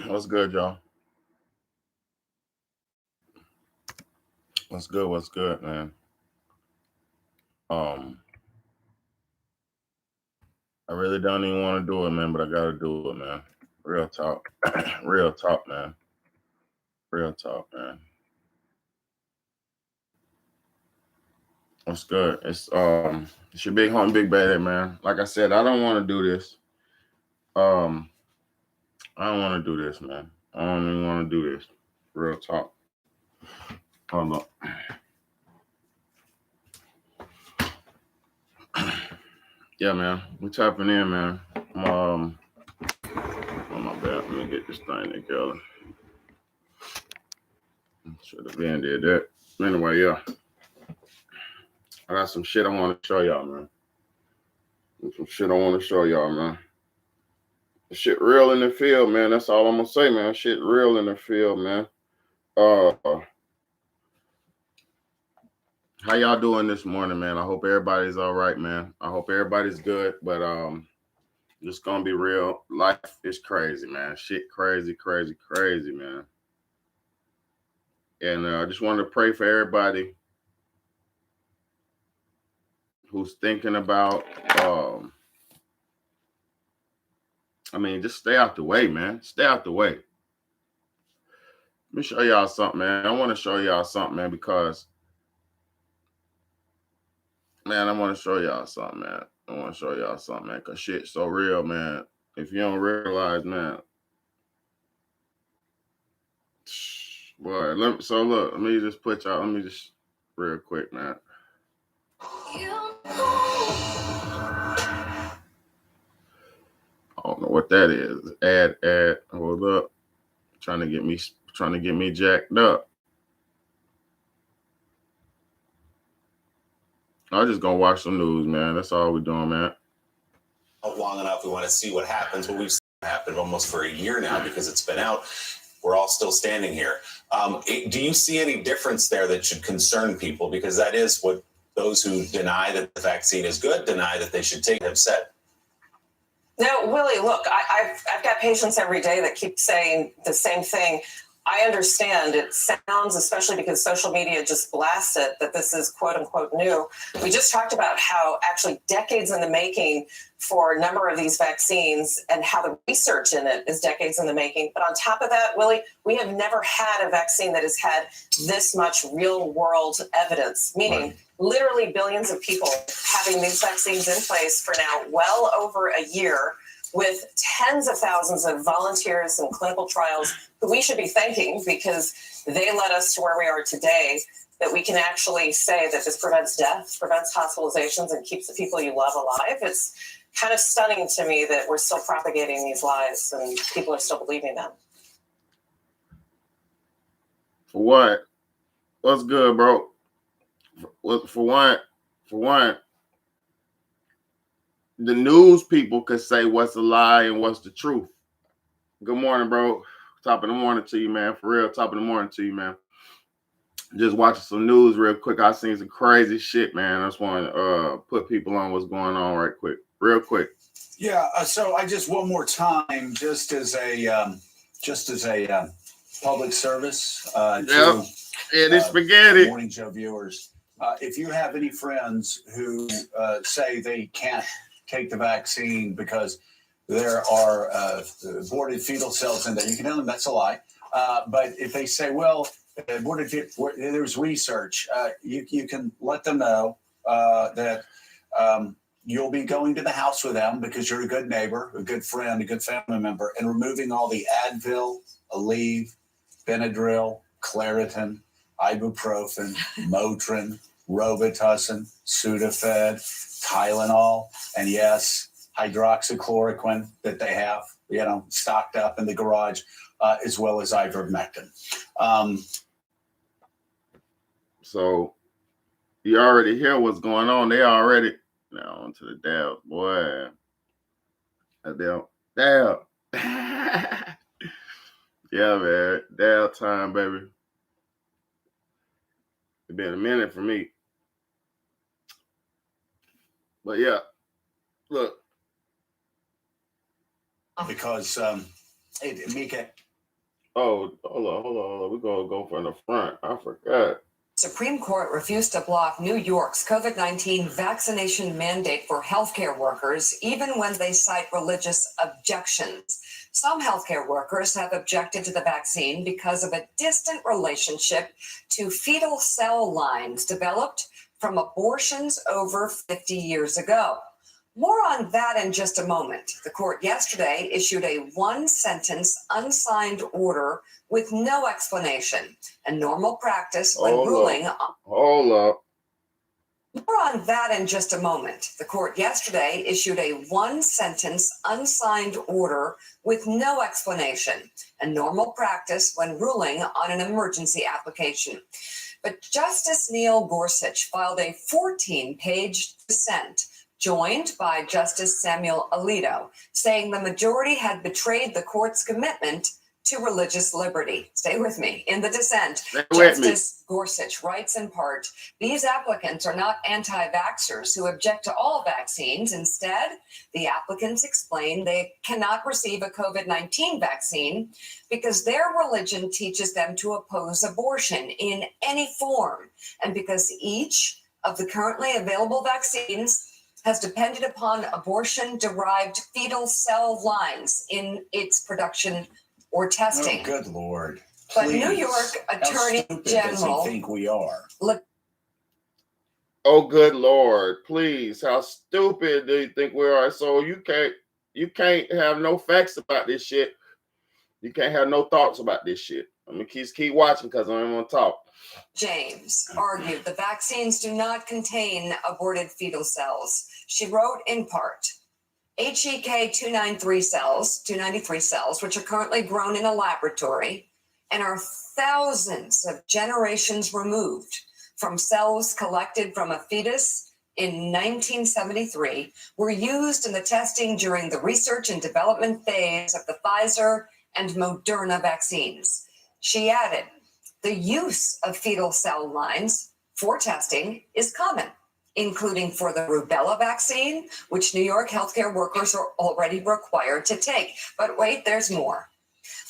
What's good, y'all? What's good? What's good, man? Um, I really don't even want to do it, man, but I gotta do it, man. Real talk, real talk, man. Real talk, man. What's good? It's your big home, big baby, man. Like I said, I don't want to do this. Um, I don't want to do this, man. I don't even want to do this. Real talk. Hold up. Yeah, man. We tapping in, man. Oh my bad. Let me get this thing together. Should have been did that. Anyway, yeah. I got some shit I want to show y'all, man. Some shit I want to show y'all, man. Shit real in the field, man. That's all I'm gonna say, man. Shit real in the field, man. Uh, how y'all doing this morning, man? I hope everybody's all right, man. I hope everybody's good, but just gonna be real. Life is crazy, man. Shit crazy, crazy, crazy, man. And I just wanted to pray for everybody who's thinking about just stay out the way, man. Stay out the way. Let me show y'all something, man. I want to show y'all something, man, because man, I want to show y'all something, man. I want to show y'all something, man, because shit's so real, man. If you don't realize, man. Boy, let me just put y'all, let me just real quick, man. I don't know what that is. Add, hold up. Trying to get me jacked up. I'm just gonna watch some news, man. That's all we're doing, man. Long enough, we want to see what happens, but we've seen it happen almost for a year now because it's been out. We're all still standing here. Do you see any difference there that should concern people? Because that is what those who deny that the vaccine is good, deny that they should take it, have said. No, Willie, look, I've got patients every day that keep saying the same thing. I understand it sounds, especially because social media just blasts it, that this is quote unquote new. We just talked about how actually decades in the making for a number of these vaccines and how the research in it is decades in the making. But on top of that, Willie, we have never had a vaccine that has had this much real world evidence, meaning literally billions of people having these vaccines in place for now well over a year, with tens of thousands of volunteers and clinical trials who we should be thanking because they led us to where we are today, that we can actually say that this prevents death, prevents hospitalizations, and keeps the people you love alive. It's kind of stunning to me that we're still propagating these lies and people are still believing them. For what? What's good, bro? For one, the news people could say what's a lie and what's the truth. Good morning, bro. Top of the morning to you, man. For real, top of the morning to you, man. Just watching some news real quick. I seen some crazy shit, man. I just want to put people on what's going on real quick. Yeah. So I just one more time, just as a public service to this spaghetti Morning Joe viewers. If you have any friends who say they can't take the vaccine because there are aborted fetal cells in there, you can tell them that's a lie. But if they say, well, there's research, you can let them know that you'll be going to the house with them because you're a good neighbor, a good friend, a good family member, and removing all the Advil, Aleve, Benadryl, Claritin, ibuprofen, Motrin, Robitussin, Sudafed, Tylenol, and yes, hydroxychloroquine that they have, stocked up in the garage, as well as ivermectin. So you already hear what's going on. They already now onto the Dow, boy. Dow. Yeah, man. Dow time, baby. It's been a minute for me. But yeah, look. Because, Mika, Oh, hold on. We're gonna go from the front. I forgot. Supreme Court refused to block New York's COVID-19 vaccination mandate for healthcare workers, even when they cite religious objections. Some healthcare workers have objected to the vaccine because of a distant relationship to fetal cell lines developed from abortions over 50 years ago. More on that in just a moment. The court yesterday issued a one-sentence unsigned order with no explanation, a normal practice when ruling on. Hold up. More on that in just a moment. The court yesterday issued a one-sentence unsigned order with no explanation, a normal practice when ruling on an emergency application. But Justice Neil Gorsuch filed a 14-page dissent, joined by Justice Samuel Alito, saying the majority had betrayed the court's commitment to religious liberty. Stay with me. In the dissent, Justice Gorsuch writes in part, these applicants are not anti-vaxxers who object to all vaccines. Instead, the applicants explain they cannot receive a COVID-19 vaccine because their religion teaches them to oppose abortion in any form, and because each of the currently available vaccines has depended upon abortion-derived fetal cell lines in its production or testing. Oh, good Lord. But Please. New York Attorney How stupid General. does he think we are? Oh, good Lord, please. How stupid do you think we are? So you can't have no facts about this shit. You can't have no thoughts about this shit. I'm gonna keep watching because I don't want to talk. James argued the vaccines do not contain aborted fetal cells. She wrote in part, HEK 293 cells, which are currently grown in a laboratory and are thousands of generations removed from cells collected from a fetus in 1973, were used in the testing during the research and development phase of the Pfizer and Moderna vaccines. She added, the use of fetal cell lines for testing is common, including for the rubella vaccine, which New York healthcare workers are already required to take. But wait, there's more.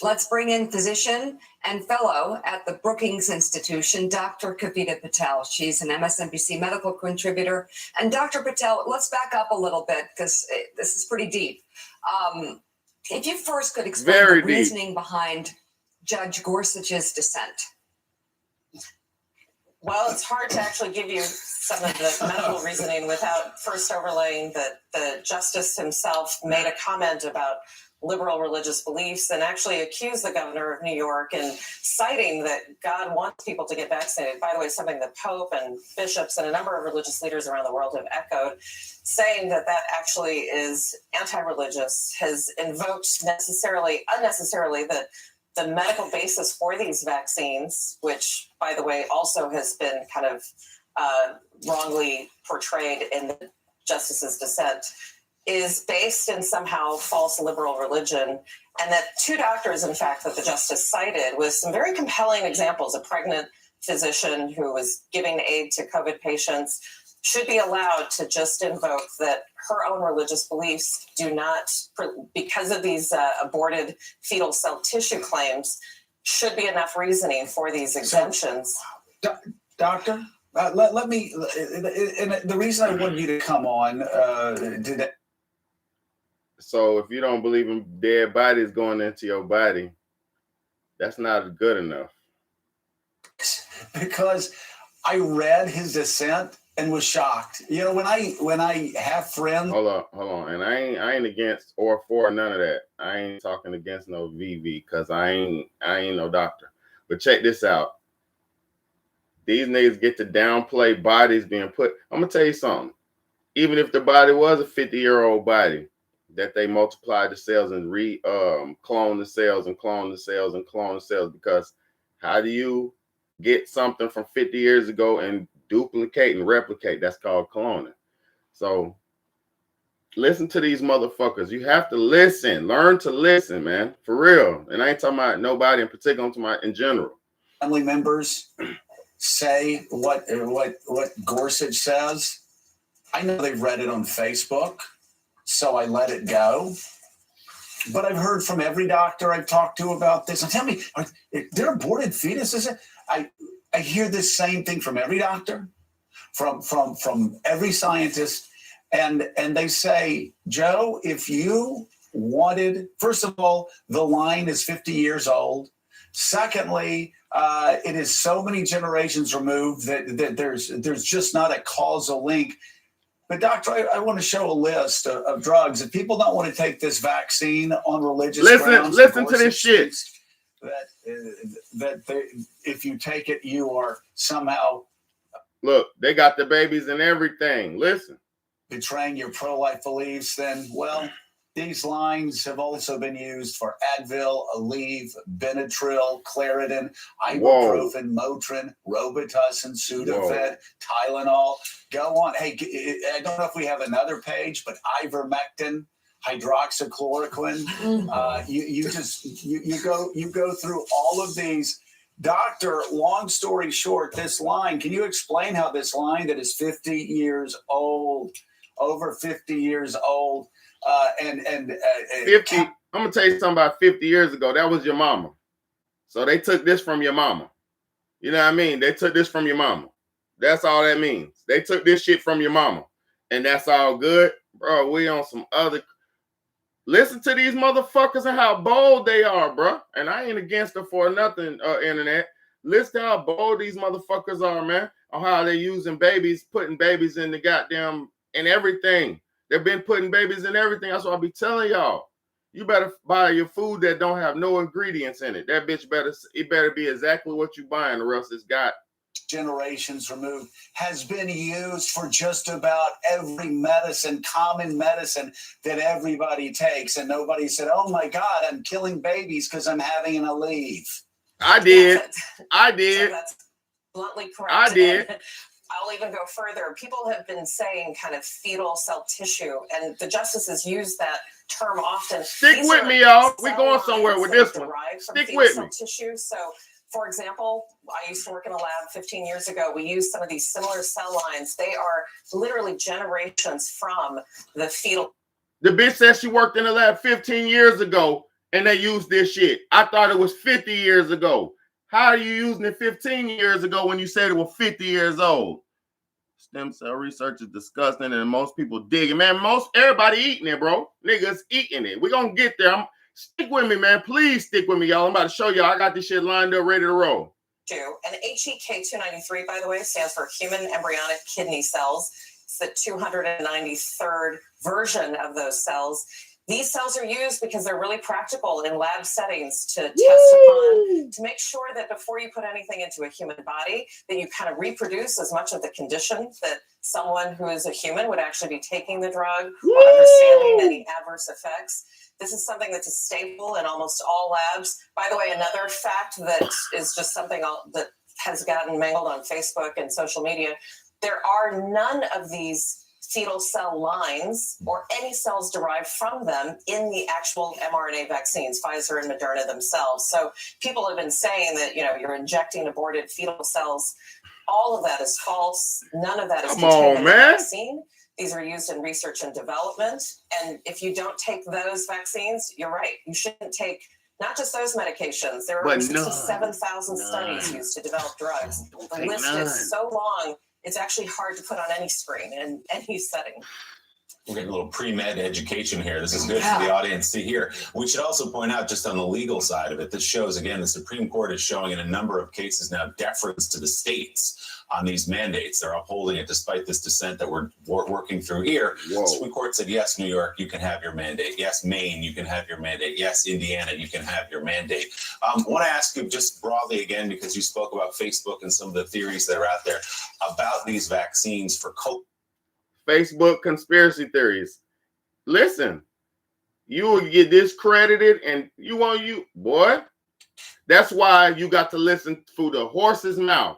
Let's bring in physician and fellow at the Brookings Institution, Dr. Kavita Patel. She's an MSNBC medical contributor. And Dr. Patel, let's back up a little bit because this is pretty deep. If you first could explain the reasoning behind Judge Gorsuch's dissent. Well, it's hard to actually give you some of the medical reasoning without first overlaying that the justice himself made a comment about liberal religious beliefs and actually accused the governor of New York and citing that God wants people to get vaccinated. By the way, something that Pope and bishops and a number of religious leaders around the world have echoed, saying that that actually is anti-religious, has invoked unnecessarily the medical basis for these vaccines, which, by the way, also has been kind of wrongly portrayed in the justice's dissent, is based in somehow false liberal religion. And that two doctors, in fact, that the justice cited with some very compelling examples, a pregnant physician who was giving aid to COVID patients, should be allowed to just invoke that her own religious beliefs do not, because of these aborted fetal cell tissue claims, should be enough reasoning for these exemptions. So, doctor, let me, and the reason I wanted you to come on today. So if you don't believe in dead bodies going into your body, that's not good enough. Because I read his dissent and was shocked. You know, when I have friends. Hold on. And I ain't against or for none of that. I ain't talking against no VV because I ain't no doctor. But check this out. These niggas get to downplay bodies being put. I'm gonna tell you something. Even if the body was a 50-year-old body, that they multiply the cells and clone the cells and clone the cells and clone the cells, because how do you get something from 50 years ago and duplicate and replicate? That's called cloning. So listen to these motherfuckers. You have to listen. Learn to listen, man. For real. And I ain't talking about nobody in particular. I'm talking about in general. Family members say what Gorsuch says. I know they've read it on Facebook, so I let it go. But I've heard from every doctor I've talked to about this. And tell me, are there aborted fetuses? I hear this same thing from every doctor, from every scientist, and they say, Joe, if you wanted, first of all, the line is 50 years old. Secondly, it is so many generations removed that there's just not a causal link. But doctor, I want to show a list of drugs. If people don't want to take this vaccine on religious grounds, listen to this shit. If you take it, you are somehow look. They got the babies and everything. Listen, betraying your pro-life beliefs. Then, well, these lines have also been used for Advil, Aleve, Benadryl, Claritin, ibuprofen, Motrin, Robitussin, Sudafed, Tylenol. Go on. Hey, I don't know if we have another page, but ivermectin, hydroxychloroquine. You go through all of these. Doctor, long story short, this line. Can you explain how this line that is 50 years old, over 50 years old? 50. I'm gonna tell you something about 50 years ago. That was your mama. So they took this from your mama. You know what I mean? They took this from your mama. That's all that means. They took this shit from your mama, and that's all good, bro. We on some other. Listen to these motherfuckers and how bold they are, bro. And I ain't against them for nothing. Internet. Listen to how bold these motherfuckers are, man. On how they using babies, putting babies in the goddamn and everything. They've been putting babies in everything. That's what I be telling y'all. You better buy your food that don't have no ingredients in it. That bitch better be exactly what you buying, or else it's got generations removed, has been used for just about every medicine, common medicine that everybody takes. And nobody said, oh my God, I'm killing babies because I'm having an Aleve. I did. So that's bluntly correct. I did. And I'll even go further. People have been saying kind of fetal cell tissue, and the justices use that term often. Stick with me, y'all. We're going somewhere with this one. Stick with me. Tissue. So, for example, I used to work in a lab 15 years ago. We used some of these similar cell lines. They are literally generations from the fetal. The bitch said she worked in a lab 15 years ago, and they used this shit. I thought it was 50 years ago. How are you using it 15 years ago when you said it was 50 years old? Stem cell research is disgusting, and most people dig it. Man, everybody eating it, bro. Niggas eating it. We're going to get there. Stick with me, man. Please stick with me, y'all. I'm about to show y'all. I got this shit lined up, ready to roll. And HEK293, by the way, stands for human embryonic kidney cells. It's the 293rd version of those cells. These cells are used because they're really practical in lab settings to test upon, to make sure that before you put anything into a human body, that you kind of reproduce as much of the condition that someone who is a human would actually be taking the drug, or understanding any adverse effects. This is something that's a staple in almost all labs. By the way, another fact that is just something that has gotten mangled on Facebook and social media, there are none of these fetal cell lines or any cells derived from them in the actual mRNA vaccines, Pfizer and Moderna themselves. So people have been saying that, you're injecting aborted fetal cells. All of that is false. None of that is contained in the vaccine. These are used in research and development. And if you don't take those vaccines, you're right. You shouldn't take not just those medications. There are 67,000 studies used to develop drugs. The list is so long, it's actually hard to put on any screen in any setting. We're getting a little pre-med education here. This is good for the audience to hear. We should also point out, just on the legal side of it, this shows, again, the Supreme Court is showing in a number of cases now deference to the states on these mandates. They're upholding it despite this dissent that we're working through here. The Supreme Court said, yes, New York, you can have your mandate. Yes, Maine, you can have your mandate. Yes, Indiana, you can have your mandate. I want to ask you just broadly again, because you spoke about Facebook and some of the theories that are out there about these vaccines for COVID. Facebook conspiracy theories. Listen, you will get discredited, and boy. That's why you got to listen through the horse's mouth.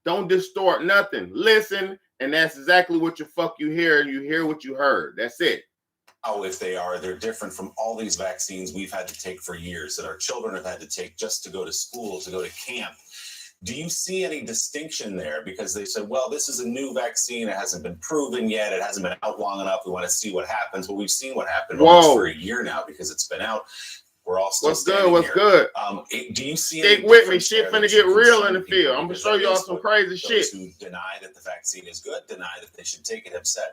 Don't distort nothing. Listen, and that's exactly what you hear, and you hear what you heard. That's it. Oh, if they're different from all these vaccines we've had to take for years, that our children have had to take just to go to school, to go to camp. Do you see any distinction there? Because they said, well, this is a new vaccine. It hasn't been proven yet. It hasn't been out long enough. We want to see what happens. Well, we've seen what happened almost for a year now because it's been out. We're all still standing What's here. good? Do you see Stick any with me. difference Shit there finna that get should real in concern the people? field. I'm gonna Because show that y'all is some what crazy those shit. who deny that the vaccine is good, deny that they should take it, have said.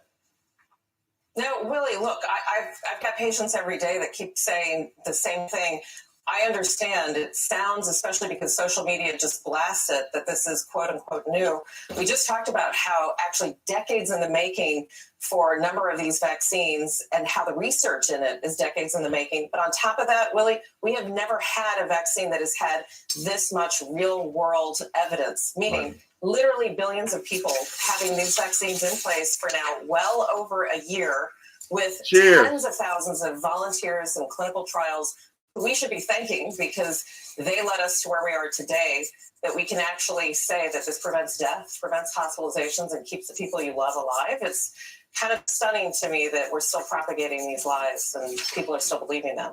No, Willie, look, I've got patients every day that keep saying the same thing. I understand it sounds, especially because social media just blasts it, that this is quote unquote new. We just talked about how actually decades in the making for a number of these vaccines and how the research in it is decades in the making. But on top of that, Willie, we have never had a vaccine that has had this much real world evidence, meaning literally billions of people having these vaccines in place for now well over a year with tens of thousands of volunteers and clinical trials. We should be thanking because they led us to where we are today, that we can actually say that this prevents death, prevents hospitalizations, and keeps the people you love alive. It's kind of stunning to me that we're still propagating these lies and people are still believing them.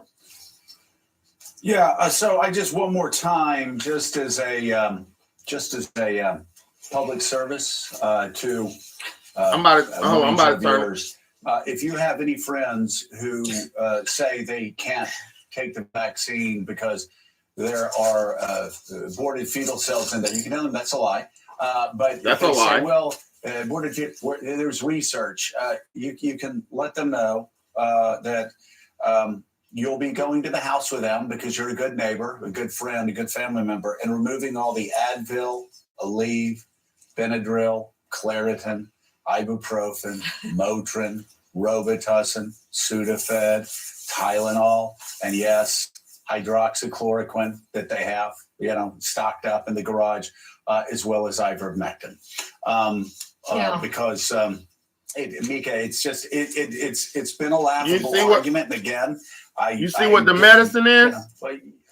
Yeah. So I just one more time, just as a public service to I'm about to turn. If you have any friends who say they can't take the vaccine because there are aborted fetal cells in there, you can tell them that's a lie. But that's if they a lie. say, well, there's research. You can let them know that you'll be going to the house with them because you're a good neighbor, a good friend, a good family member, and removing all the Advil, Aleve, Benadryl, Claritin, ibuprofen, Motrin, Robitussin, Sudafed, Tylenol, and yes, hydroxychloroquine that they have, stocked up in the garage, as well as ivermectin. Because Mika, it's been a laughable argument. And again, you see what the medicine is?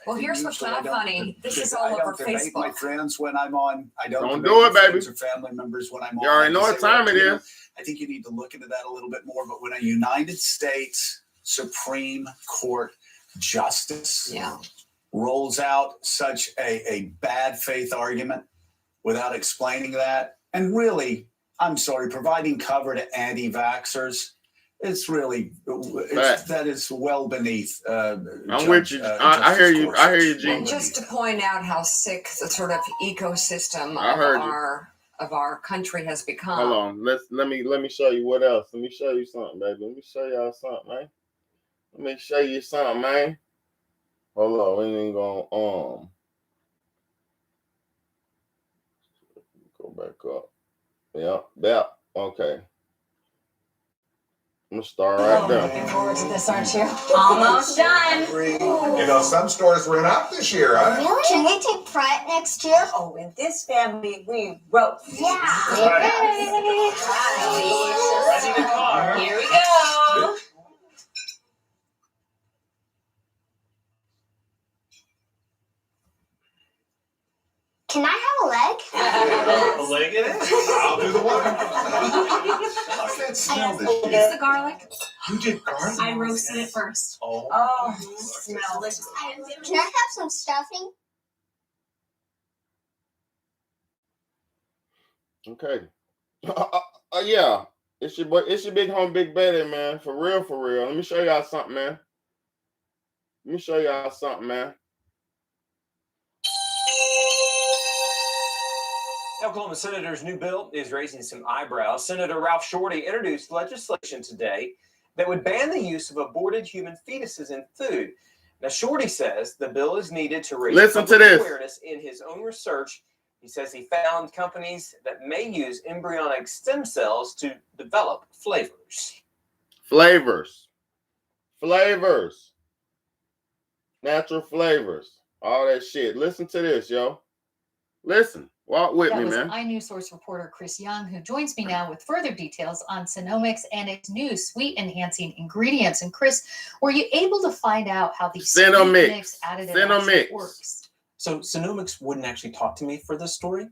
Well, here's what's not funny. This is all over Facebook. My friends when I'm on. I don't do it, baby. Friends or family members when I'm on. You already know what time it is. I think you need to look into that a little bit more. But when a United States Supreme Court justice rolls out such a bad faith argument without explaining that, and really, I'm sorry, providing cover to anti-vaxxers, that is well beneath. I'm with you. I hear you. I hear you, G. And just to point out how sick the sort of ecosystem of our country has become. Hold on. Let me show you what else. Let me show you something, baby. Let me show y'all something, man. Let me show you something, man. Hold on. We ain't gonna go back up. Yeah. Okay. I'm gonna start right there. Looking forward to this, aren't you? Almost done. Some stores ran out this year. Really? Can we take Pride next year? Oh, in this family, we wrote. Yeah. Here we go. Can I have a leg? A leg in it? I'll do the one. I can't smell this shit. It's the garlic. You did garlic? I roasted it first. Oh. Smells delicious. Can I have some stuffing? Okay. Yeah. It's your big home, Big Betty, man. For real. Let me show y'all something, man. Oklahoma Senator's new bill is raising some eyebrows. Senator Ralph Shorty introduced legislation today that would ban the use of aborted human fetuses in food. Now, Shorty says the bill is needed to raise awareness in his own research. He says he found companies that may use embryonic stem cells to develop flavors. Natural flavors. All that shit. Listen to this, yo. Listen. Walk with me, man. iNewsSource reporter Chris Young, who joins me now with further details on Sinomics and its new sweet-enhancing ingredients. And Chris, were you able to find out how the Sinomics additive works? So Sinomics wouldn't actually talk to me for this story,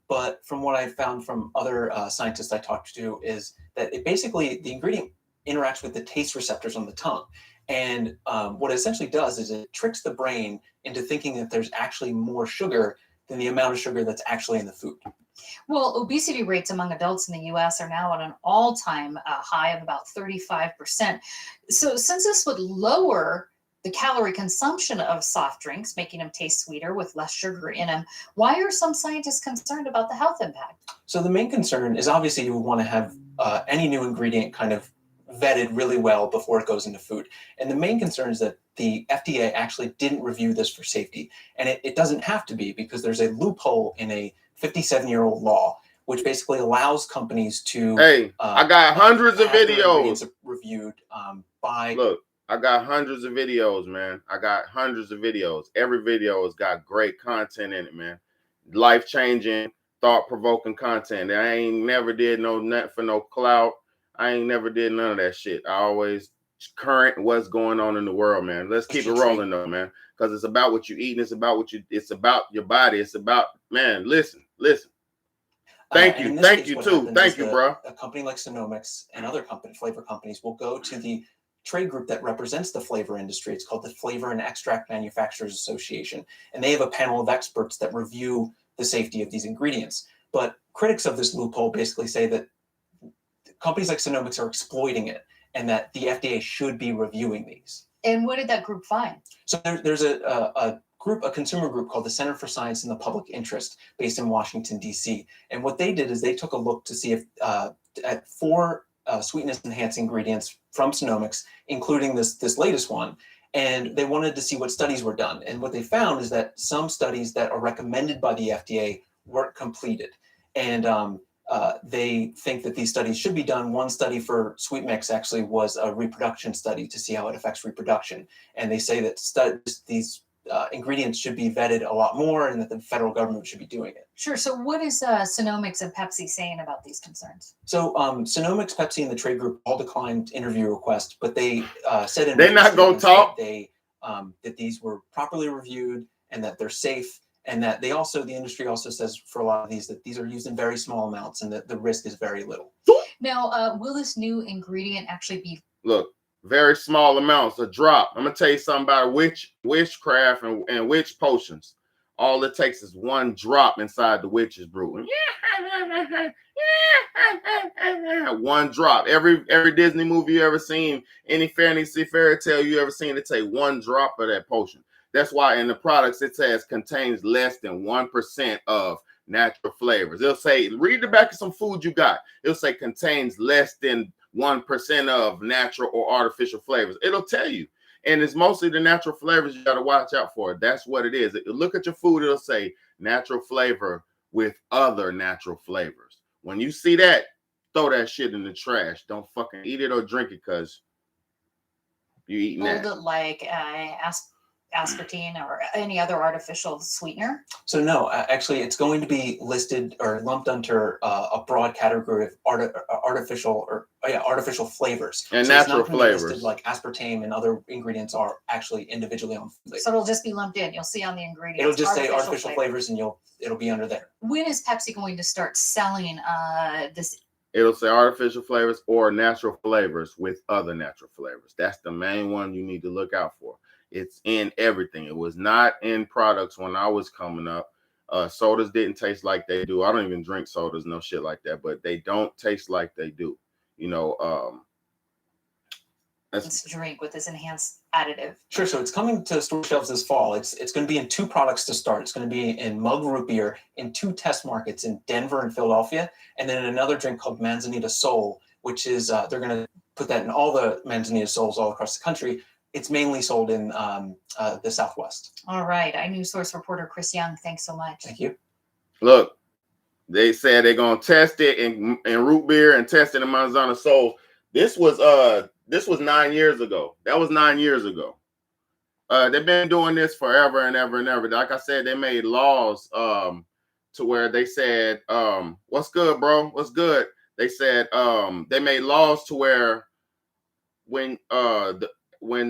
but from what I found from other scientists I talked to is that it basically, the ingredient interacts with the taste receptors on the tongue. And what it essentially does is it tricks the brain into thinking that there's actually more sugar than the amount of sugar that's actually in the food. Well, obesity rates among adults in the U.S. are now at an all-time high of about 35%. So since this would lower the calorie consumption of soft drinks, making them taste sweeter with less sugar in them, why are some scientists concerned about the health impact? So the main concern is obviously you would want to have any new ingredient kind of vetted really well before it goes into food. And the main concern is that the FDA actually didn't review this for safety. And it doesn't have to be, because there's a loophole in a 57-year-old law, which basically allows companies to. Hey, I got hundreds of videos reviewed by. Look, I got hundreds of videos, man. I got hundreds of videos. Every video has got great content in it, man. Life-changing, thought-provoking content. I ain't never did no net for no clout. I ain't never did none of that shit. I always current what's going on in the world, man. Let's keep it rolling though, man. Because it's about what you eat, and it's about it's about your body. It's about, man, listen. Thank you too. Thank you, bro. A company like Sonomics and other flavor companies will go to the trade group that represents the flavor industry. It's called the Flavor and Extract Manufacturers Association. And they have a panel of experts that review the safety of these ingredients. But critics of this loophole basically say that companies like Sonomics are exploiting it, and that the FDA should be reviewing these. And what did that group find? So there's a consumer group called the Center for Science in the Public Interest, based in Washington, D.C. And what they did is they took a look to see if at 4 sweetness enhancing ingredients from Sonomics, including this latest one, and they wanted to see what studies were done. And what they found is that some studies that are recommended by the FDA weren't completed. And they think that these studies should be done. One study for Sweet Mix actually was a reproduction study to see how it affects reproduction. And they say that these ingredients should be vetted a lot more, and that the federal government should be doing it. Sure. So what is Sonomics and Pepsi saying about these concerns? So Sonomics, Pepsi, and the trade group all declined interview requests, but they said in they're not going to talk. That these were properly reviewed and that they're safe. And that the industry also says for a lot of these that these are used in very small amounts and that the risk is very little. Now, will this new ingredient actually be? Look, very small amounts, a drop. I'm gonna tell you something about witchcraft and witch potions. All it takes is one drop inside the witch's brew. One drop. Every Disney movie you ever seen, any fantasy fairy tale you ever seen, it take one drop of that potion. That's why in the products it says contains less than 1% of natural flavors. It'll say, read the back of some food you got. It'll say contains less than 1% of natural or artificial flavors. It'll tell you. And it's mostly the natural flavors you got to watch out for. That's what it is. Look at your food. It'll say natural flavor with other natural flavors. When you see that, throw that shit in the trash. Don't fucking eat it or drink it, because you eating that. Will it like aspartame or any other artificial sweetener? So no, actually, it's going to be listed or lumped under a broad category of artificial flavors and so natural it's not flavors, listed like aspartame and other ingredients are actually individually on food. So it'll just be lumped in. You'll see on the ingredients. It'll just say artificial flavors, and it'll be under there. When is Pepsi going to start selling this? It'll say artificial flavors or natural flavors with other natural flavors. That's the main one you need to look out for. It's in everything. It was not in products when I was coming up. Sodas didn't taste like they do. I don't even drink sodas, no shit like that, but they don't taste like they do. You know, this drink with this enhanced additive. Sure. So it's coming to store shelves this fall. It's going to be in 2 products to start. It's going to be in Mug Root Beer in 2 test markets in Denver and Philadelphia, and then another drink called Manzanita Soul, which is they're going to put that in all the Manzanita Souls all across the country. It's mainly sold in the Southwest. All right. iNews Source reporter Chris Young, thanks so much. Thank you. Look, they said they're gonna test it in root beer and test it in Manzanita Soul. This was 9 years ago. That was 9 years ago. They've been doing this forever and ever and ever. Like I said, they made laws to where they said, "What's good, bro? What's good?" They said they made laws to where when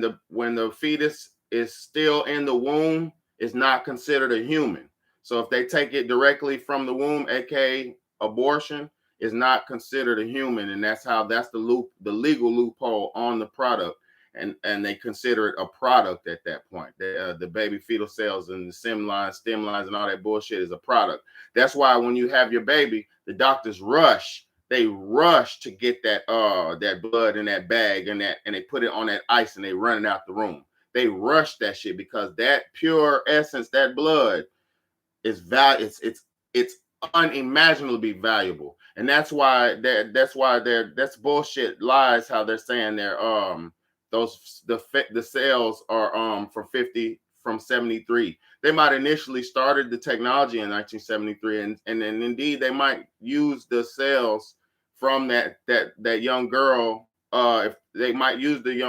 the fetus is still in the womb, it's not considered a human. So if they take it directly from the womb, aka abortion, is not considered a human, and that's the legal loophole on the product. and they consider it a product at that point. The baby fetal cells and the stem lines, and all that bullshit is a product. That's why when you have your baby, the doctors rush. They rush to get that blood in that bag and they put it on that ice and they run it out the room. They rush that shit because that pure essence, that blood is it's unimaginably valuable. And that's bullshit lies how they're saying they're the cells are from 73. They might initially started the technology in 1973 and then indeed they might use the cells from that young girl. If they might use they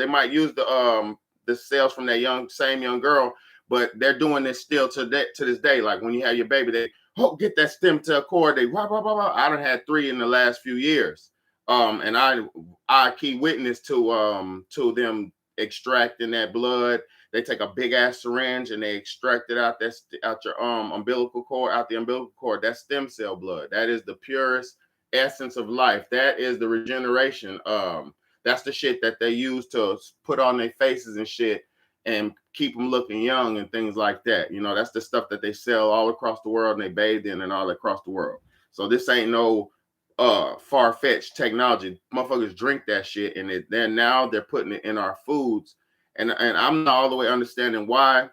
might use the cells from that same young girl, but they're doing this still to this day. Like when you have your baby, they get that stem cell cord. They blah, blah, blah, blah. I done had 3 in the last few years. And I key witness to them extracting that blood. They take a big ass syringe and they extract it out your umbilical cord, out the umbilical cord. That's stem cell blood. That is the purest essence of life. That is the regeneration. That's the shit that they use to put on their faces and shit and keep them looking young and things like that. You know, that's the stuff that they sell all across the world and they bathe in and all across the world. So this ain't no far-fetched technology. Motherfuckers drink that shit and they're putting it in our foods. And I'm not all the way understanding why.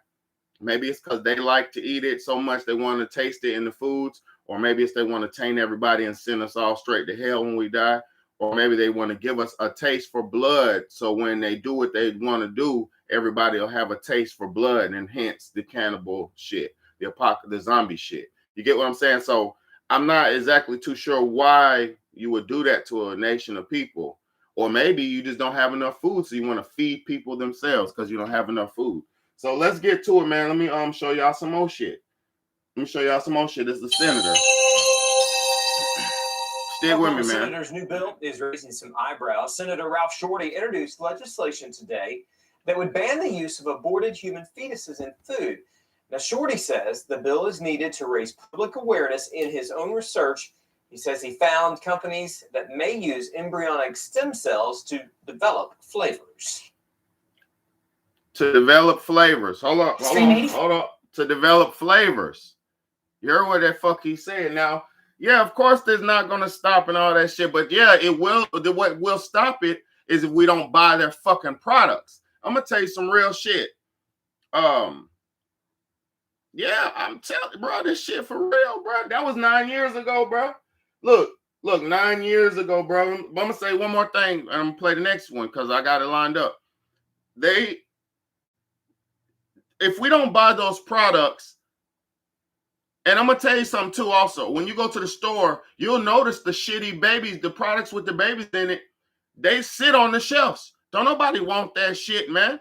Maybe it's because they like to eat it so much they want to taste it in the foods, or maybe it's they want to taint everybody and send us all straight to hell when we die, or maybe they want to give us a taste for blood so when they do what they want to do, everybody will have a taste for blood, and hence the cannibal shit, the zombie shit. You get what I'm saying? So I'm not exactly too sure why you would do that to a nation of people. Or maybe you just don't have enough food, so you want to feed people themselves because you don't have enough food. So let's get to it, man. Let me show y'all some more shit. This is the senator. Stick with me, man. The senator's new bill is raising some eyebrows. Senator Ralph Shorty introduced legislation today that would ban the use of aborted human fetuses in food. Now, Shorty says the bill is needed to raise public awareness. In his own research, he says he found companies that may use embryonic stem cells to develop flavors. Hold up. To develop flavors. You heard what that fuck he said. Now, yeah, of course there's not going to stop and all that shit. But yeah, it will. What will stop it is if we don't buy their fucking products. I'm going to tell you some real shit. Yeah, I'm telling you, bro, this shit for real, bro. That was 9 years ago, bro. Look, 9 years ago, bro. I'm going to say one more thing, and I'm going to play the next one because I got it lined up. If we don't buy those products, and I'm going to tell you something too also. When you go to the store, you'll notice the shitty babies, the products with the babies in it, they sit on the shelves. Don't nobody want that shit, man.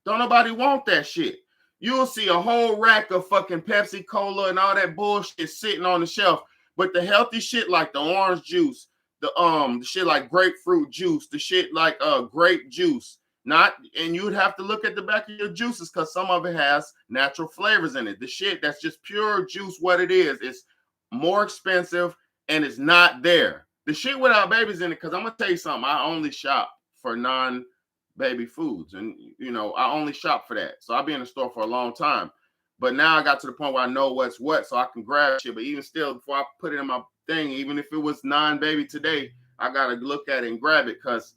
Don't nobody want that shit. You'll see a whole rack of fucking Pepsi Cola and all that bullshit sitting on the shelf. But the healthy shit like the orange juice, the shit like grapefruit juice, the shit like grape juice, and you'd have to look at the back of your juices because some of it has natural flavors in it. The shit that's just pure juice, what it is, it's more expensive and it's not there. The shit without babies in it, because I'm gonna tell you something, I only shop for non-baby foods, and you know, I only shop for that. So I'll be in the store for a long time. But now I got to the point where I know what's what, so I can grab shit. But even still, before I put it in my thing, even if it was non-baby today, I gotta look at it and grab it because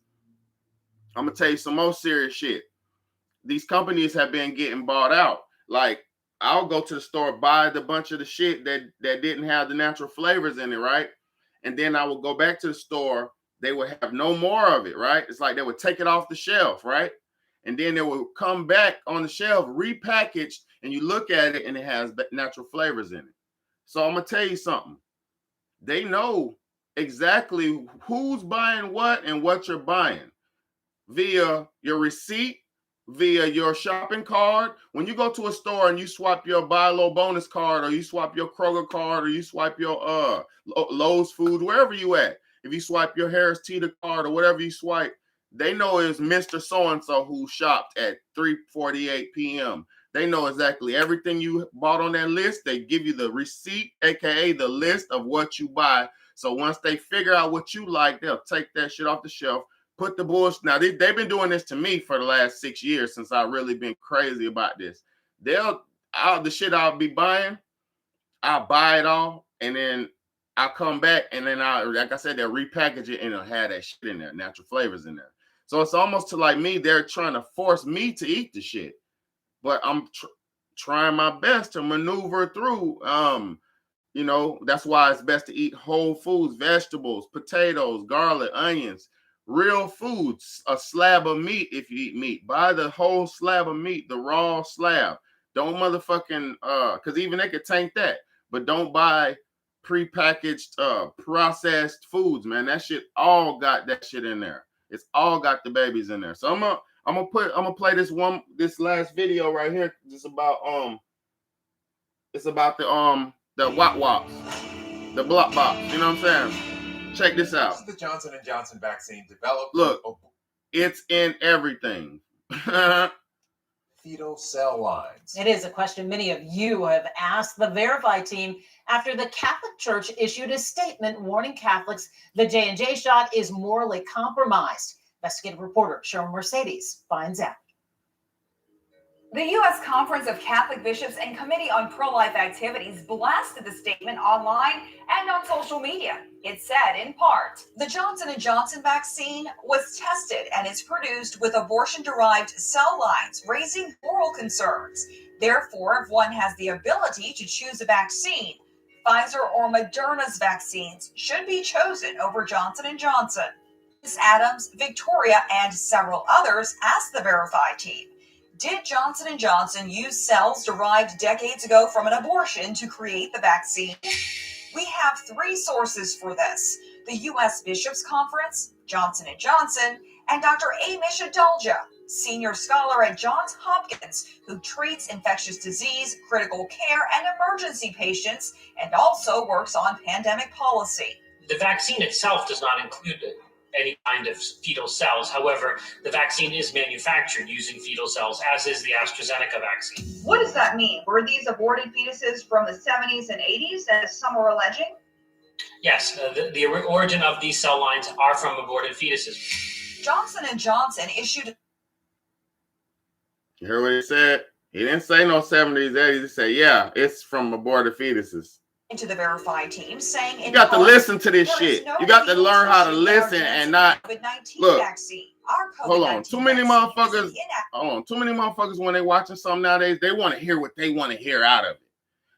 I'm gonna tell you some more serious shit. These companies have been getting bought out. Like, I'll go to the store, buy the bunch of the shit that didn't have the natural flavors in it, right? And then I will go back to the store. They would have no more of it, right? It's like they would take it off the shelf, right? And then they will come back on the shelf, repackaged, and you look at it and it has natural flavors in it. So I'm gonna tell you something. They know exactly who's buying what and what you're buying via your receipt, via your shopping card. When you go to a store and you swap your buy low bonus card, or you swap your Kroger card, or you swipe your Lowe's food, wherever you at, if you swipe your Harris Teeter card or whatever you swipe, they know it's Mr. So-and-so who shopped at 3:48 p.m. They know exactly everything you bought on that list. They give you the receipt, aka the list of what you buy. So once they figure out what you like, they'll take that shit off the shelf, Put the bullshit. Now they've been doing this to me for the last 6 years since I've really been crazy about this. The shit I'll be buying, I'll buy it all, and then I'll come back, and then like I said, they'll repackage it and it'll have that shit in there, natural flavors in there. So it's almost to like me, they're trying to force me to eat the shit, but I'm trying my best to maneuver through. You know, that's why it's best to eat whole foods, vegetables, potatoes, garlic, onions, real foods, a slab of meat if you eat meat. Buy the whole slab of meat, the raw slab. Don't motherfucking, because even they could taint that. But don't buy prepackaged, processed foods, man. That shit all got that shit in there. It's all got the babies in there. So I'm gonna play this last video right here. It's about the Wop Wops, the Block Box. You know what I'm saying? Check this out. This is the Johnson & Johnson vaccine developed. Look, it's in everything. Fetal cell lines. It is a question many of you have asked the Verify team after the Catholic Church issued a statement warning Catholics the J&J shot is morally compromised. Investigative reporter Cheryl Mercedes finds out. The U.S. Conference of Catholic Bishops and Committee on Pro-Life Activities blasted the statement online and on social media. It said, in part, the Johnson & Johnson vaccine was tested and is produced with abortion-derived cell lines, raising moral concerns. Therefore, if one has the ability to choose a vaccine, Pfizer or Moderna's vaccines should be chosen over Johnson & Johnson. Ms. Adams, Victoria, and several others asked the Verify team, did Johnson & Johnson use cells derived decades ago from an abortion to create the vaccine? We have 3 sources for this: the U.S. Bishops Conference, Johnson & Johnson, and Dr. Amish Adalja, senior scholar at Johns Hopkins, who treats infectious disease, critical care, and emergency patients, and also works on pandemic policy. The vaccine itself does not include any kind of fetal cells. However, the vaccine is manufactured using fetal cells, as is the AstraZeneca vaccine. What does that mean? Were these aborted fetuses from the 70s and 80s, as some were alleging? Yes, the origin of these cell lines are from aborted fetuses. Johnson & Johnson issued... You heard what he said? He didn't say no 70s, 80s. He said, yeah, it's from aborted fetuses. Into the Verify team, saying you got to listen to this shit. You got to learn how to listen and not look. Hold on, too many motherfuckers. Hold on, too many motherfuckers when they watching something nowadays, they want to hear what they want to hear out of it.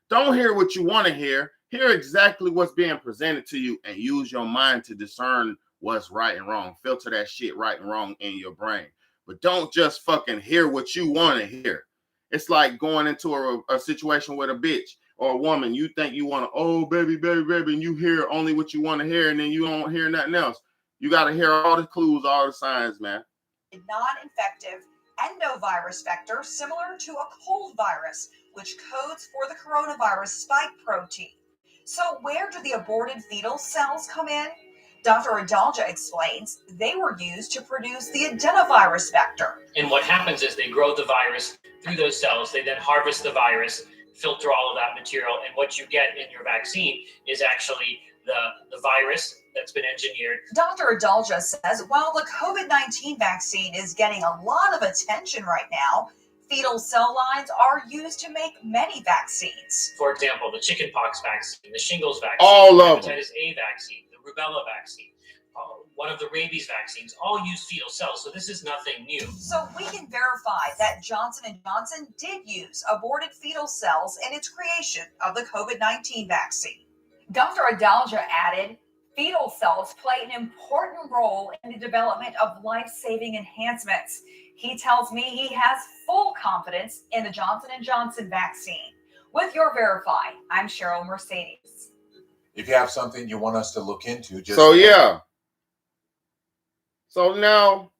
Don't hear what you want to hear. Hear exactly what's being presented to you and use your mind to discern what's right and wrong. Filter that shit right and wrong in your brain. But don't just fucking hear what you want to hear. It's like going into a situation with a bitch or a woman. You think you want to, oh, baby, baby, baby, and you hear only what you want to hear, and then you don't hear nothing else. You got to hear all the clues, all the signs, man. Non-infective endovirus vector similar to a cold virus, which codes for the coronavirus spike protein. So where do the aborted fetal cells come in? Dr. Adalja explains they were used to produce the adenovirus vector. And what happens is they grow the virus through those cells. They then harvest the virus, filter all of that material, and what you get in your vaccine is actually the virus that's been engineered. Dr. Adalja says while the COVID-19 vaccine is getting a lot of attention right now, fetal cell lines are used to make many vaccines. For example, the chickenpox vaccine, the shingles vaccine, all of them. Hepatitis A vaccine, the rubella vaccine, one of the rabies vaccines, all use fetal cells, so this is nothing new. So we can verify that Johnson & Johnson did use aborted fetal cells in its creation of the COVID-19 vaccine. Dr. Adalja added, fetal cells play an important role in the development of life-saving enhancements. He tells me he has full confidence in the Johnson & Johnson vaccine. With your Verify, I'm Cheryl Mercedes. If you have something you want us to look into, just So now,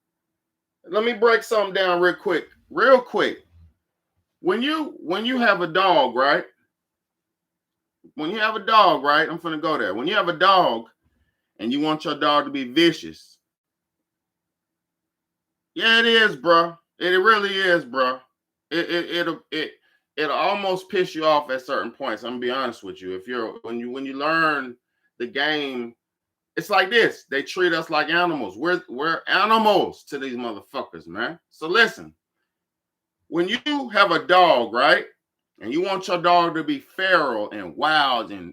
let me break something down real quick. When you have a dog, right? When you have a dog, right? I'm finna go there. When you have a dog and you want your dog to be vicious, yeah, it is, bro. It really is, bro. It'll almost piss you off at certain points. I'm gonna be honest with you. When you learn the game, It's like this. They treat us like animals. We're animals to these motherfuckers, man. So listen, when you have a dog, right? And you want your dog to be feral and wild and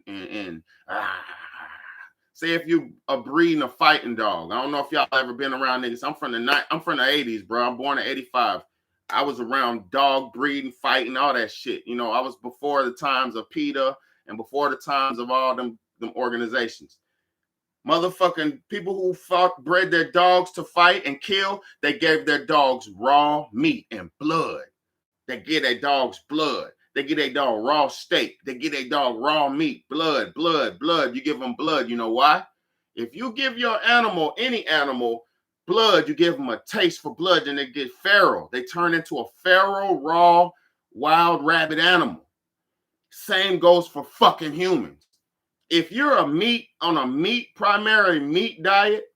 say if you are breeding a fighting dog. I don't know if y'all ever been around niggas. I'm from the 80s, bro. I'm born in 85. I was around dog breeding, fighting, all that shit. You know, I was before the times of PETA and before the times of all them organizations. Motherfucking people who bred their dogs to fight and kill, they gave their dogs raw meat and blood. They give their dogs blood. They give their dog raw steak. They give their dog raw meat, blood. You give them blood. You know why? If you give your animal, any animal, blood, you give them a taste for blood, then they get feral. They turn into a feral, raw, wild rabbit animal. Same goes for fucking humans. If you're on a primary meat diet,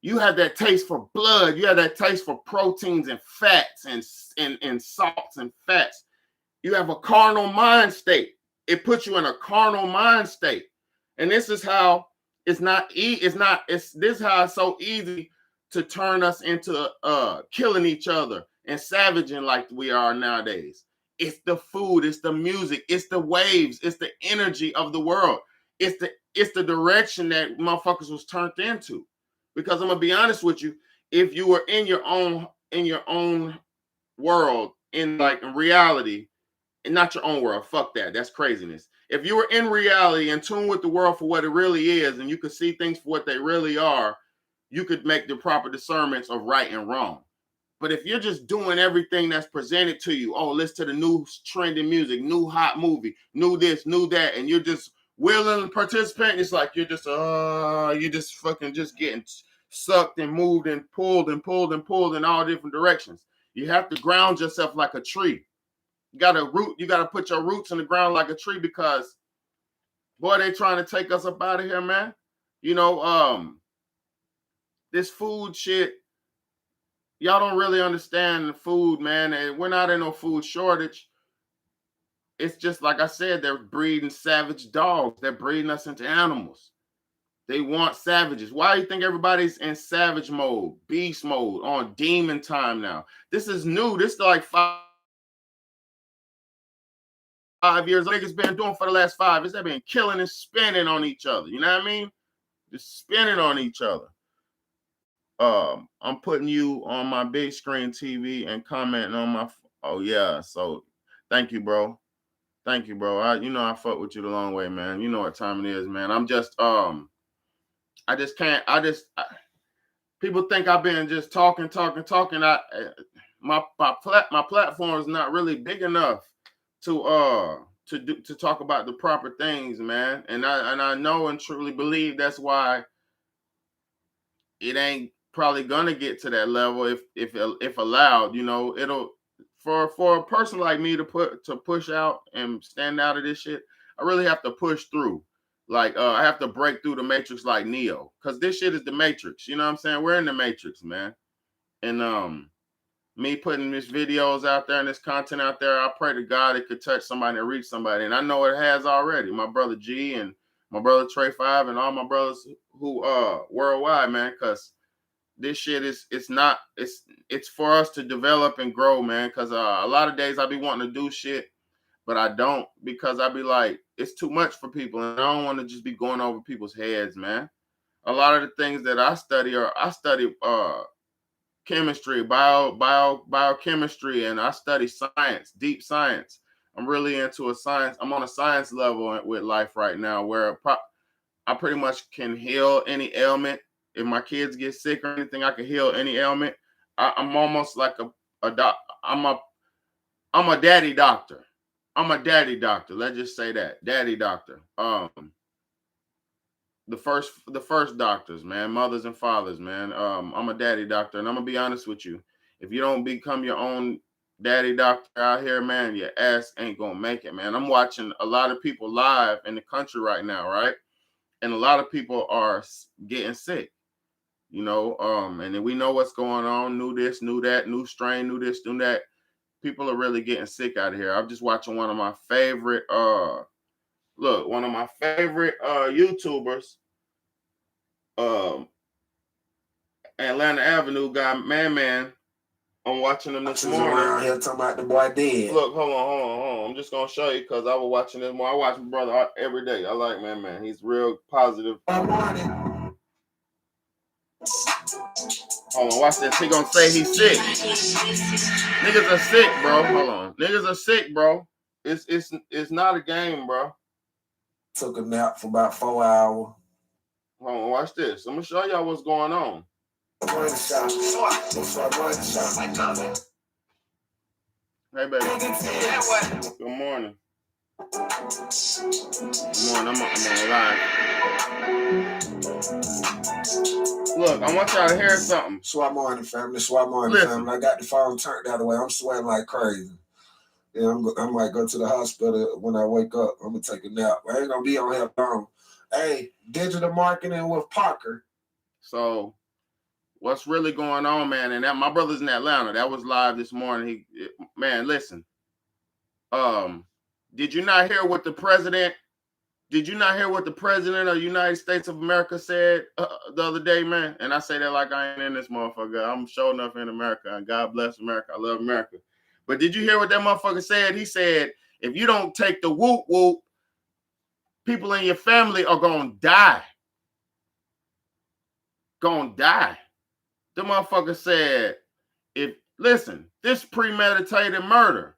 you have that taste for blood. You have that taste for proteins and fats and salts and fats. You have a carnal mind state. It puts you in a carnal mind state. And this is how this is how it's so easy to turn us into killing each other and savaging like we are nowadays. It's the food, it's the music, it's the waves, it's the energy of the world. It's the direction that motherfuckers was turned into. Because I'm gonna be honest with you, if you were in your own world, in reality, and not your own world, fuck that, that's craziness. If you were in reality, in tune with the world for what it really is, and you could see things for what they really are, you could make the proper discernments of right and wrong. But if you're just doing everything that's presented to you, oh, listen to the new trending music, new hot movie, new this, new that, and you're just willing to participate, it's like you're just fucking just getting sucked and moved and pulled and pulled and pulled in all different directions. You have to ground yourself like a tree. You gotta put your roots in the ground like a tree, because boy, they trying to take us up out of here, man. You know, this food shit, y'all don't really understand the food, man. And we're not in no food shortage. It's just like I said, they're breeding savage dogs. They're breeding us into animals. They want savages. Why do you think everybody's in savage mode, beast mode, on demon time now? This is new. This is like 5 years. Niggas been doing for the last 5 years. They've been killing and spinning on each other. You know what I mean? Just spinning on each other. I'm putting you on my big screen TV and commenting on my. Oh yeah. So thank you, bro. Thank you, bro. I fuck with you the long way, man. You know what time it is, man. I'm just people think I've been just talking. My platform is not really big enough to talk about the proper things, man. And I know and truly believe that's why it ain't probably gonna get to that level if allowed. You know, it'll for a person like me to push out and stand out of this shit, I really have to push through. Like I have to break through the matrix like Neo, because this shit is the matrix. You know what I'm saying? We're in the matrix, man. And me putting these videos out there and this content out there, I pray to God it could touch somebody and reach somebody. And I know it has already. My brother G and my brother Trey 5 and all my brothers who worldwide, man, because this shit it's for us to develop and grow, man. Because a lot of days I be wanting to do shit, but I don't, because I be like, it's too much for people, and I don't want to just be going over people's heads, man. A lot of the things that I study chemistry, biochemistry, and I study science, deep science. I'm really into a science. I'm on a science level with life right now, where I pretty much can heal any ailment. If my kids get sick or anything, I can heal any ailment. I'm almost like a doc. I'm a daddy doctor. I'm a daddy doctor. Let's just say that, daddy doctor. The first doctors, man, mothers and fathers, man. I'm a daddy doctor, and I'm gonna be honest with you. If you don't become your own daddy doctor out here, man, your ass ain't gonna make it, man. I'm watching a lot of people live in the country right now, right? And a lot of people are getting sick, you know. And then we know what's going on. New this, new that, new strain, new this, new that. People are really getting sick out of here. I'm just watching one of my favorite YouTubers Atlanta Avenue guy, Man. I'm watching him this morning. Around here talking about the boy dead. Look, hold on. I'm just gonna show you because I was watching this more. I watch my brother every day. I like Man. He's real positive. Hold on, watch this. He gonna say he's sick. Niggas are sick, bro. Hold on. Niggas are sick, bro. It's not a game, bro. Took a nap for about 4 hours. Hold on, watch this. I'm gonna show y'all what's going on. Hey, baby. Good morning. I'm on live. Look, I want y'all to hear something. Swap morning, family. Swap morning, family. I got the phone turned that way. I'm sweating like crazy. Yeah, I might go to the hospital when I wake up. I'm gonna take a nap. I ain't gonna be on here long. Hey, digital marketing with Parker. So, what's really going on, man? And that my brother's in Atlanta. That was live this morning. Man, listen. Did you not hear what the president? Did you not hear what the president of the United States of America said the other day, man? And I say that like I ain't in this motherfucker. I'm sure enough in America, and God bless America. I love America. But did you hear what that motherfucker said? He said, if you don't take the whoop whoop, people in your family are gonna die. Gonna die. The motherfucker said, listen, this premeditated murder.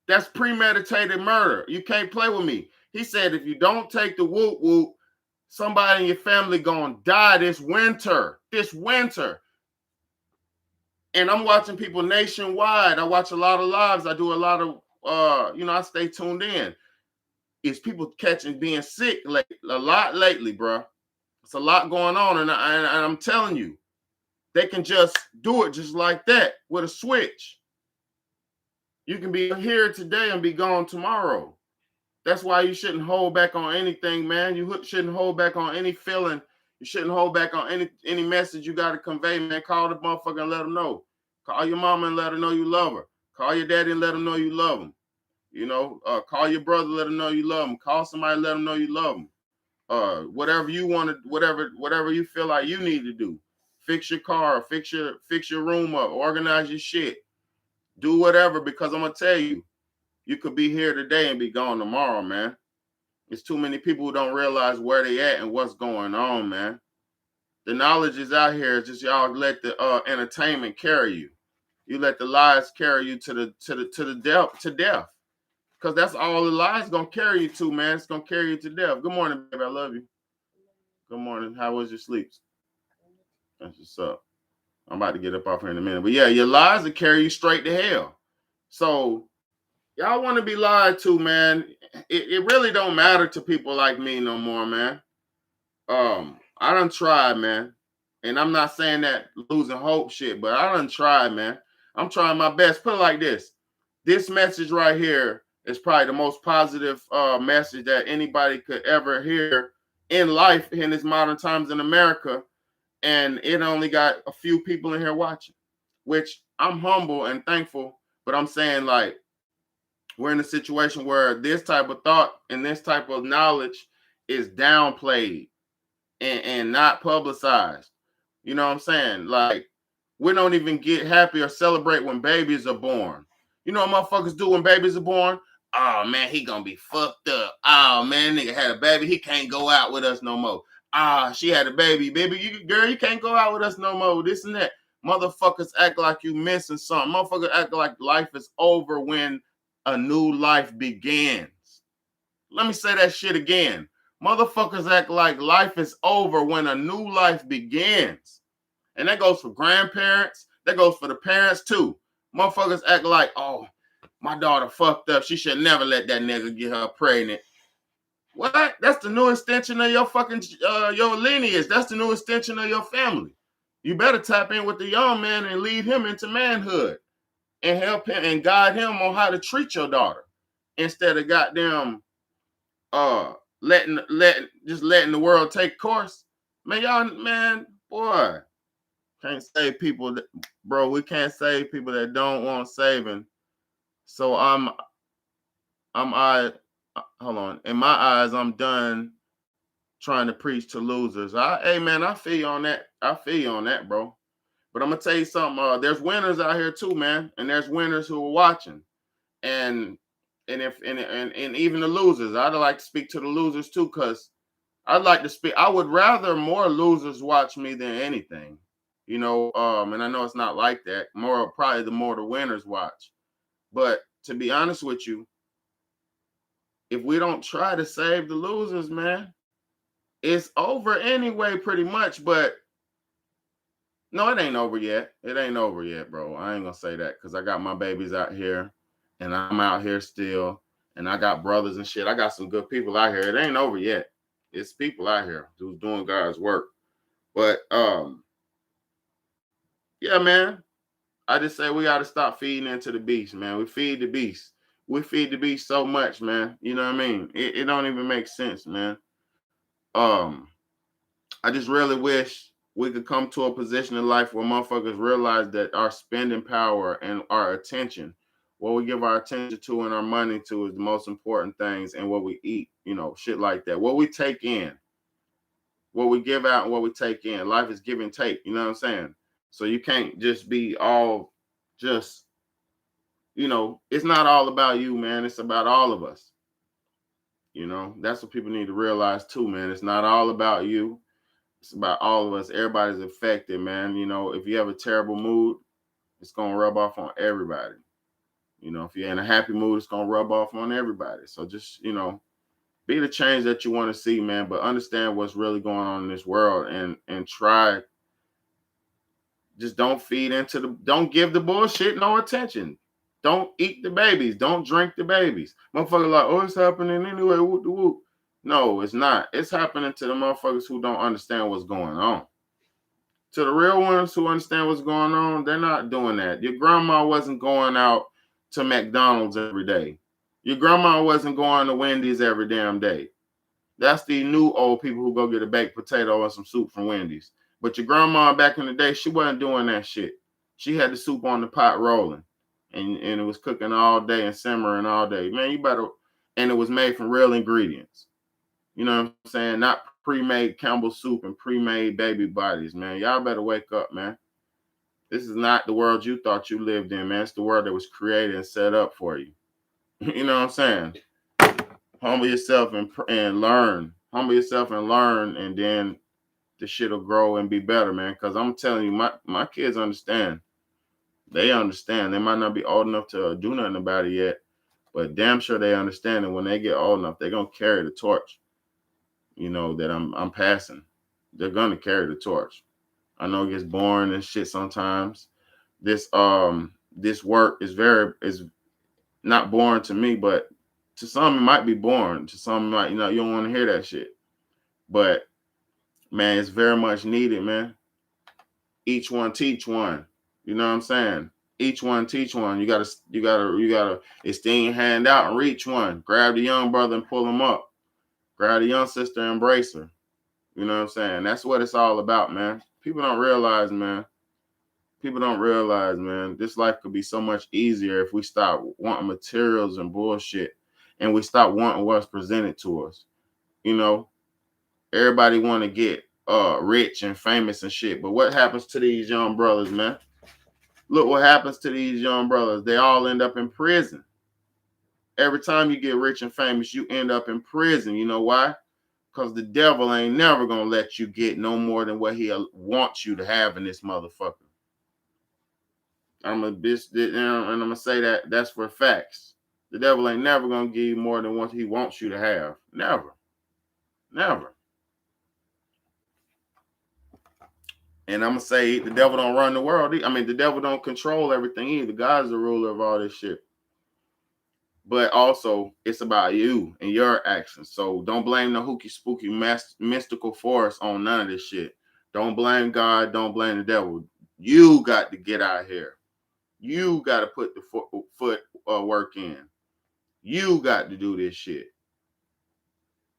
That's premeditated murder. You can't play with me. He said, if you don't take the whoop whoop, somebody in your family gonna die this winter. And I'm watching people nationwide. I watch a lot of lives. I do a lot of, I stay tuned in. It's people being sick a lot lately, bro. It's a lot going on. And I'm telling you, they can just do it just like that with a switch. You can be here today and be gone tomorrow. That's why you shouldn't hold back on anything, man. You shouldn't hold back on any feeling. You shouldn't hold back on any message you got to convey, man. Call the motherfucker and let them know. Call your mama and let her know you love her. Call your daddy and let them know you love them. Call your brother, let them know you love them. Call somebody, let them know you love them. Whatever you want to, whatever you feel like you need to do. Fix your car, fix your room up, organize your shit. Do whatever, because I'm gonna tell you, you could be here today and be gone tomorrow, man. There's too many people who don't realize where they at and what's going on, man. The knowledge is out here. It's just y'all let the entertainment carry you. You let the lies carry you to death. Because that's all the lies gonna carry you to, man. It's gonna carry you to death. Good morning, baby. I love you. Good morning. How was your sleep? That's what's up. I'm about to get up off here in a minute. But yeah, your lies will carry you straight to hell. So y'all want to be lied to, man. It really don't matter to people like me no more, man. I done tried, man. And I'm not saying that losing hope shit, but I done tried, man. I'm trying my best. Put it like this. This message right here is probably the most positive message that anybody could ever hear in life in this modern times in America. And it only got a few people in here watching, which I'm humble and thankful. But I'm saying, like, we're in a situation where this type of thought and this type of knowledge is downplayed and not publicized. You know what I'm saying? Like, we don't even get happy or celebrate when babies are born. You know what motherfuckers do when babies are born? Oh, man, he gonna be fucked up. Oh, man, nigga had a baby. He can't go out with us no more. Ah, she had a baby. Baby, you can't go out with us no more. This and that. Motherfuckers act like you missing something. Motherfuckers act like life is over when a new life begins. Let me say that shit again. Motherfuckers act like life is over when a new life begins. And that goes for grandparents. That goes for the parents too. Motherfuckers act like, oh, my daughter fucked up. She should never let that nigga get her pregnant. What? That's the new extension of your fucking your lineage. That's the new extension of your family. You better tap in with the young man and lead him into manhood and help him and guide him on how to treat your daughter instead of goddamn letting the world take course. Man, boy, can't save people bro. We can't save people that don't want saving. So hold on. In my eyes, I'm done trying to preach to losers. Hey man, I feel you on that. I feel you on that, bro. But I'm gonna tell you something. There's winners out here too, man, and there's winners who are watching, and even the losers. I'd like to speak to the losers too, because I'd like to speak. I would rather more losers watch me than anything, you know. And I know it's not like that. Probably the more the winners watch. But to be honest with you, if we don't try to save the losers, man, it's over anyway, pretty much. But no, it ain't over yet. It ain't over yet, bro. I ain't gonna say that because I got my babies out here, and I'm out here still, and I got brothers and shit. I got some good people out here. It ain't over yet. It's people out here who's doing God's work. But yeah, man, I just say we got to stop feeding into the beast, man. We feed the beast. We feed the beast so much, man. You know what I mean? It don't even make sense, man. I just really wish we could come to a position in life where motherfuckers realize that our spending power and our attention, what we give our attention to and our money to, is the most important things, and what we eat, you know, shit like that. What we take in, what we give out and what we take in. Life is give and take, you know what I'm saying? So you can't just be all just, you know, it's not all about you, man. It's about all of us. You know, that's what people need to realize too, man. It's not all about you. It's about all of us. Everybody's affected, man. You know, if you have a terrible mood, it's going to rub off on everybody. You know, if you're in a happy mood, it's going to rub off on everybody. So just, you know, be the change that you want to see, man, but understand what's really going on in this world, and try. Just don't feed into don't give the bullshit no attention. Don't eat the babies. Don't drink the babies. Motherfuckers like, oh, it's happening anyway. Whoop de whoop. No, it's not. It's happening to the motherfuckers who don't understand what's going on. To the real ones who understand what's going on, they're not doing that. Your grandma wasn't going out to McDonald's every day. Your grandma wasn't going to Wendy's every damn day. That's the new old people who go get a baked potato and some soup from Wendy's. But your grandma back in the day, she wasn't doing that shit. She had the soup on the pot rolling, and it was cooking all day and simmering all day. Man, you better, and it was made from real ingredients. You know what I'm saying? Not pre-made Campbell's soup and pre-made baby bodies, man. Y'all better wake up, man. This is not the world you thought you lived in, man. It's the world that was created and set up for you. You know what I'm saying? Humble yourself and learn. Humble yourself and learn, and then the shit will grow and be better, man. Because I'm telling you, my kids understand. They understand. They might not be old enough to do nothing about it yet, but damn sure they understand. And when they get old enough, they're gonna carry the torch. You know that I'm passing. They're gonna carry the torch. I know it gets boring and shit sometimes. This work is not boring to me, but to some it might be boring. To some, like, you don't want to hear that shit. But man, it's very much needed, man. Each one teach one. You know what I'm saying? Each one teach one. You gotta extend your hand out and reach one. Grab the young brother and pull him up. Grab the young sister and embrace her. You know what I'm saying? That's what it's all about, man. People don't realize, man. This life could be so much easier if we stop wanting materials and bullshit, and we stop wanting what's presented to us. You know, everybody want to get rich and famous and shit, but what happens to these young brothers, man? Look what happens to these young brothers. They all end up in prison. Every time you get rich and famous, you end up in prison. You know why? Because the devil ain't never going to let you get no more than what he wants you to have in this motherfucker. I'm going to say that's for facts. The devil ain't never going to give you more than what he wants you to have. Never. Never. And I'm going to say the devil don't run the world. The devil don't control everything either. God's the ruler of all this shit. But also, it's about you and your actions. So don't blame the hooky spooky mystical force on none of this shit. Don't blame God. Don't blame the devil. You got to get out here. You got to put the foot work in. You got to do this shit.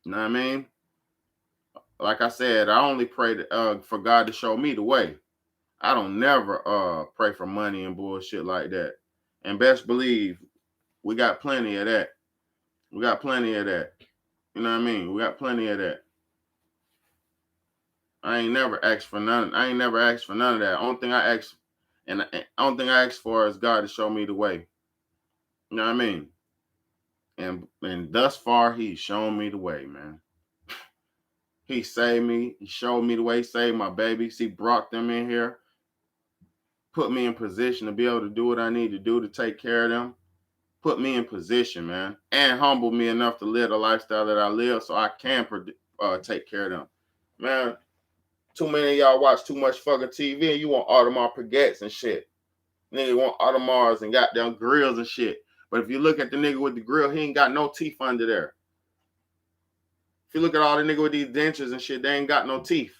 You know what I mean? Like I said, I only pray for God to show me the way. I don't never pray for money and bullshit like that. And best believe, we got plenty of that. You know what I mean? We got plenty of that. I ain't never asked for none. I ain't never asked for none of that. Only thing I asked for is God to show me the way. You know what I mean? And thus far, He's shown me the way, man. He saved me. He showed me the way. He saved my babies. He brought them in here, put me in position to be able to do what I need to do to take care of them. Put me in position, man, and humbled me enough to live the lifestyle that I live so I can take care of them. Man, too many of y'all watch too much fucking TV and you want Audemars Piguets and shit. Nigga want Audemars and goddamn grills and shit. But if you look at the nigga with the grill, he ain't got no teeth under there. If you look at all the niggas with these dentures and shit, they ain't got no teeth.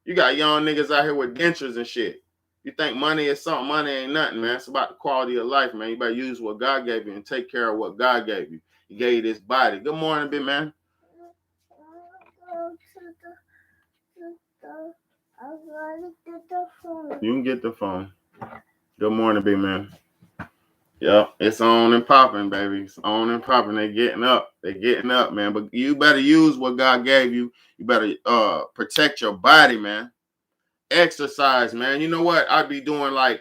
You got young niggas out here with dentures and shit. You think money is something? Money ain't nothing, man. It's about the quality of life, man. You better use what God gave you and take care of what God gave you. He gave you this body. Good morning, big man. You can get the phone. Good morning, big man. Yep, it's on and popping, baby. It's on and popping. They're getting up. They're getting up, man. But you better use what God gave you. You better protect your body, man. Exercise, man. You know what? I'd be doing I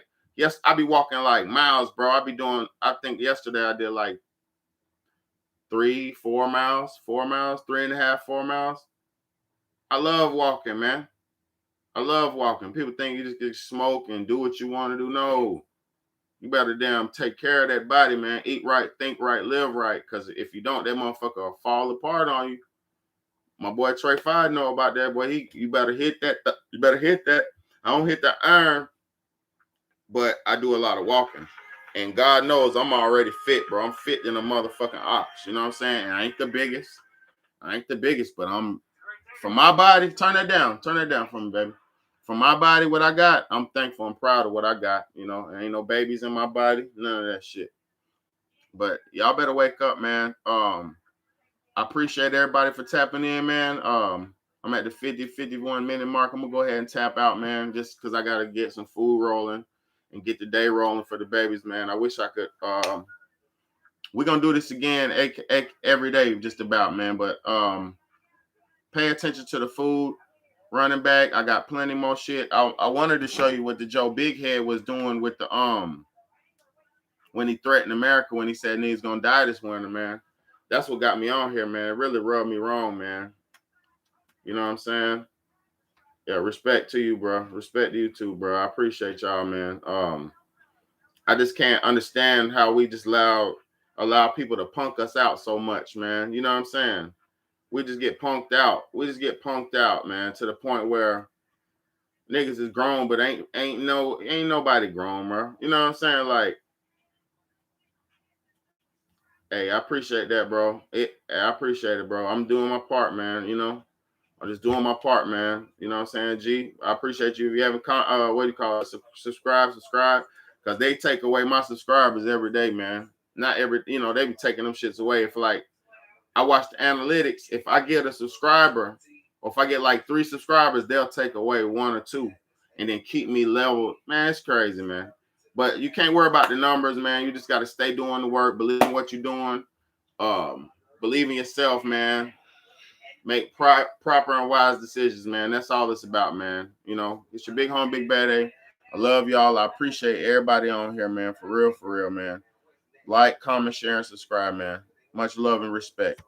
be walking like miles, bro. I think yesterday I did like 4 miles, 3.5, 4 miles. I love walking, man. I love walking. People think you just get smoke and do what you want to do. No. You better damn take care of that body, man. Eat right, think right, live right. Because if you don't, that motherfucker will fall apart on you. My boy Trey Five know about that, boy. You better hit that. You better hit that. I don't hit the iron, but I do a lot of walking. And God knows I'm already fit, bro. I'm fit than a motherfucking ox. You know what I'm saying? And I ain't the biggest, but I'm, for my body, turn that down for me, baby. For my body, what I got, I'm thankful and proud of what I got. You know, there ain't no babies in my body, none of that shit. But y'all better wake up, man. I appreciate everybody for tapping in, man. I'm at the 51 minute mark. I'm gonna go ahead and tap out, man, just because I gotta get some food rolling and get the day rolling for the babies, man. I wish I could. We're gonna do this again every day, just about, man. But pay attention to the food. Running back, I got plenty more shit. I wanted to show you what the Joe Big Head was doing with the when he threatened America, when he said he's gonna die this winter, man. That's what got me on here, man. It really rubbed me wrong, man. You know what I'm saying? Yeah, respect to you, bro. Respect to you too, bro. I appreciate y'all, man. I just can't understand how we just allow people to punk us out so much, man. You know what I'm saying? We just get punked out. Man, to the point where niggas is grown, but ain't nobody grown, bro. You know what I'm saying? Like, hey, I appreciate that, bro. I appreciate it, bro. I'm doing my part, man. You know, I'm just doing my part, man. You know what I'm saying, G? I appreciate you. If you haven't, subscribe, because they take away my subscribers every day, man. Not every, they be taking them shits away. If I watch the analytics. If I get a subscriber, or if I get like 3 subscribers, they'll take away 1 or 2 and then keep me level. Man, it's crazy, man. But you can't worry about the numbers, man. You just got to stay doing the work, believe in what you're doing, believe in yourself, man. Make proper and wise decisions, man. That's all it's about, man. It's your big home, big bad A. I love y'all. I appreciate everybody on here, man. For real, man. Like, comment, share, and subscribe, man. Much love and respect.